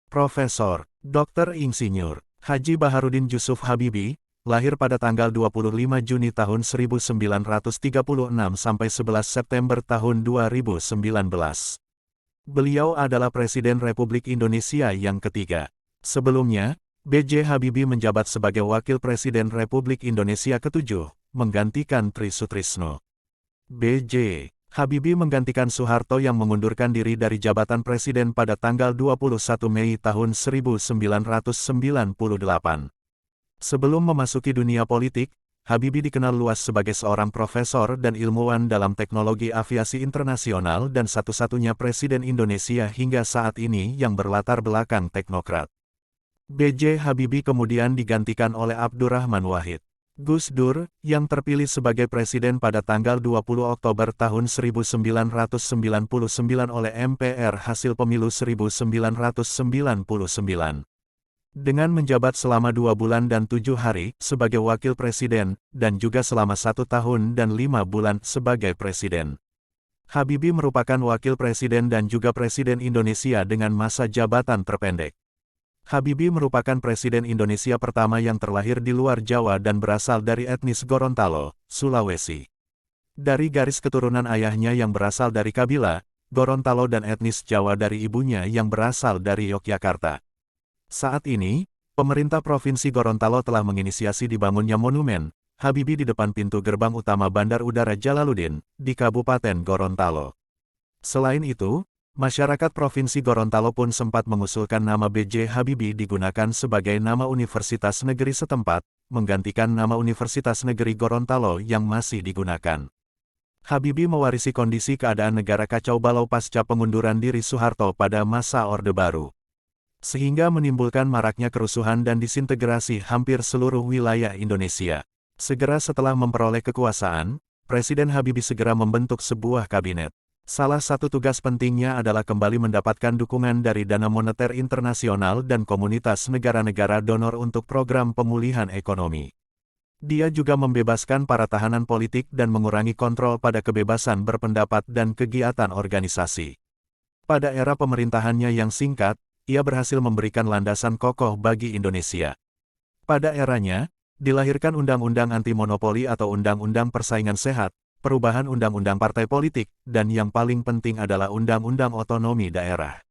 Profesor, Dr. Insinyur, Haji Baharudin Jusuf Habibie, lahir pada tanggal 25 Juni tahun 1936 sampai 11 September tahun 2019. Beliau adalah Presiden Republik Indonesia yang ketiga. Sebelumnya, B.J. Habibie menjabat sebagai Wakil Presiden Republik Indonesia ketujuh, menggantikan Tri Sutrisno. B.J. Habibie menggantikan Soeharto yang mengundurkan diri dari jabatan presiden pada tanggal 21 Mei tahun 1998. Sebelum memasuki dunia politik, Habibie dikenal luas sebagai seorang profesor dan ilmuwan dalam teknologi aviasi internasional dan satu-satunya presiden Indonesia hingga saat ini yang berlatar belakang teknokrat. B.J. Habibie kemudian digantikan oleh Abdurrahman Wahid. Gus Dur, yang terpilih sebagai presiden pada tanggal 20 Oktober tahun 1999 oleh MPR hasil pemilu 1999. Dengan menjabat selama 2 bulan dan 7 hari sebagai wakil presiden, dan juga selama 1 tahun dan 5 bulan sebagai presiden. Habibie merupakan wakil presiden dan juga presiden Indonesia dengan masa jabatan terpendek. Habibie merupakan presiden Indonesia pertama yang terlahir di luar Jawa dan berasal dari etnis Gorontalo, Sulawesi. Dari garis keturunan ayahnya yang berasal dari Kabila, Gorontalo dan etnis Jawa dari ibunya yang berasal dari Yogyakarta. Saat ini, pemerintah Provinsi Gorontalo telah menginisiasi dibangunnya monumen Habibie di depan pintu gerbang utama Bandar Udara Jalaluddin, di Kabupaten Gorontalo. Selain itu, masyarakat Provinsi Gorontalo pun sempat mengusulkan nama B.J. Habibie digunakan sebagai nama universitas negeri setempat, menggantikan nama Universitas Negeri Gorontalo yang masih digunakan. Habibie mewarisi kondisi keadaan negara kacau balau pasca pengunduran diri Soeharto pada masa Orde Baru, sehingga menimbulkan maraknya kerusuhan dan disintegrasi hampir seluruh wilayah Indonesia. Segera setelah memperoleh kekuasaan, Presiden Habibie segera membentuk sebuah kabinet. Salah satu tugas pentingnya adalah kembali mendapatkan dukungan dari Dana Moneter Internasional dan komunitas negara-negara donor untuk program pemulihan ekonomi. Dia juga membebaskan para tahanan politik dan mengurangi kontrol pada kebebasan berpendapat dan kegiatan organisasi. Pada era pemerintahannya yang singkat, ia berhasil memberikan landasan kokoh bagi Indonesia. Pada eranya, dilahirkan Undang-Undang Anti Monopoli atau Undang-Undang Persaingan Sehat, perubahan Undang-Undang Partai Politik, dan yang paling penting adalah Undang-Undang Otonomi Daerah.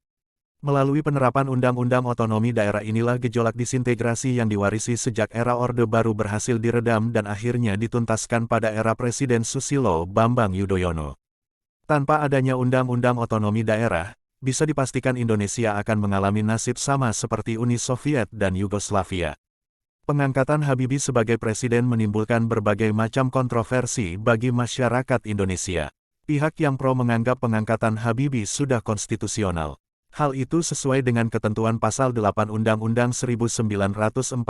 Melalui penerapan Undang-Undang Otonomi Daerah inilah gejolak disintegrasi yang diwarisi sejak era Orde Baru berhasil diredam dan akhirnya dituntaskan pada era Presiden Susilo Bambang Yudhoyono. Tanpa adanya Undang-Undang Otonomi Daerah, bisa dipastikan Indonesia akan mengalami nasib sama seperti Uni Soviet dan Yugoslavia. Pengangkatan Habibie sebagai presiden menimbulkan berbagai macam kontroversi bagi masyarakat Indonesia. Pihak yang pro menganggap pengangkatan Habibie sudah konstitusional. Hal itu sesuai dengan ketentuan pasal 8 Undang-Undang 1945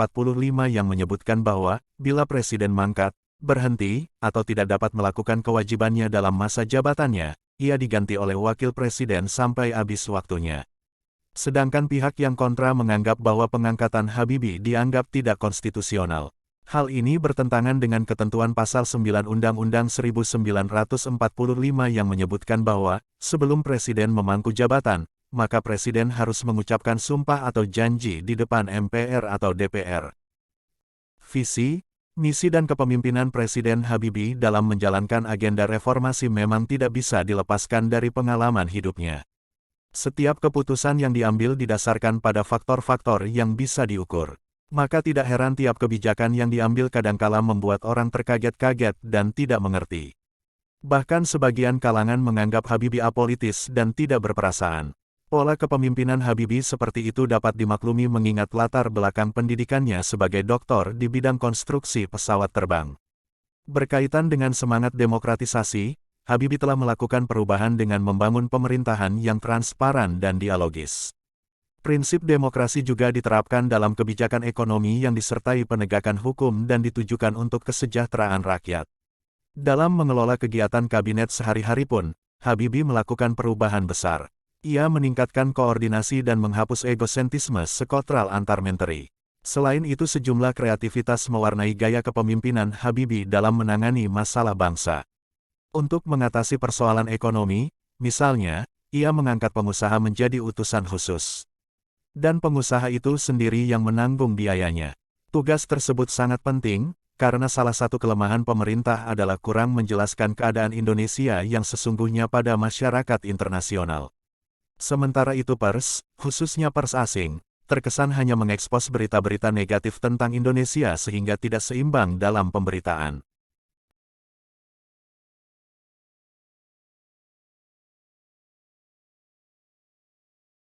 yang menyebutkan bahwa, bila presiden mangkat, berhenti, atau tidak dapat melakukan kewajibannya dalam masa jabatannya, ia diganti oleh wakil presiden sampai habis waktunya. Sedangkan pihak yang kontra menganggap bahwa pengangkatan Habibie dianggap tidak konstitusional. Hal ini bertentangan dengan ketentuan pasal 9 Undang-Undang 1945 yang menyebutkan bahwa, sebelum presiden memangku jabatan, maka presiden harus mengucapkan sumpah atau janji di depan MPR atau DPR. Visi, misi dan kepemimpinan Presiden Habibie dalam menjalankan agenda reformasi memang tidak bisa dilepaskan dari pengalaman hidupnya. Setiap keputusan yang diambil didasarkan pada faktor-faktor yang bisa diukur. Maka tidak heran tiap kebijakan yang diambil kadangkala membuat orang terkaget-kaget dan tidak mengerti. Bahkan sebagian kalangan menganggap Habibie apolitis dan tidak berperasaan. Pola kepemimpinan Habibie seperti itu dapat dimaklumi mengingat latar belakang pendidikannya sebagai doktor di bidang konstruksi pesawat terbang. Berkaitan dengan semangat demokratisasi, Habibie telah melakukan perubahan dengan membangun pemerintahan yang transparan dan dialogis. Prinsip demokrasi juga diterapkan dalam kebijakan ekonomi yang disertai penegakan hukum dan ditujukan untuk kesejahteraan rakyat. Dalam mengelola kegiatan kabinet sehari-hari pun, Habibie melakukan perubahan besar. Ia meningkatkan koordinasi dan menghapus egosentrisme sektoral antar menteri. Selain itu sejumlah kreativitas mewarnai gaya kepemimpinan Habibie dalam menangani masalah bangsa. Untuk mengatasi persoalan ekonomi, misalnya, ia mengangkat pengusaha menjadi utusan khusus. dan pengusaha itu sendiri yang menanggung biayanya. Tugas tersebut sangat penting, karena salah satu kelemahan pemerintah adalah kurang menjelaskan keadaan Indonesia yang sesungguhnya pada masyarakat internasional. Sementara itu pers, khususnya pers asing, terkesan hanya mengekspos berita-berita negatif tentang Indonesia sehingga tidak seimbang dalam pemberitaan.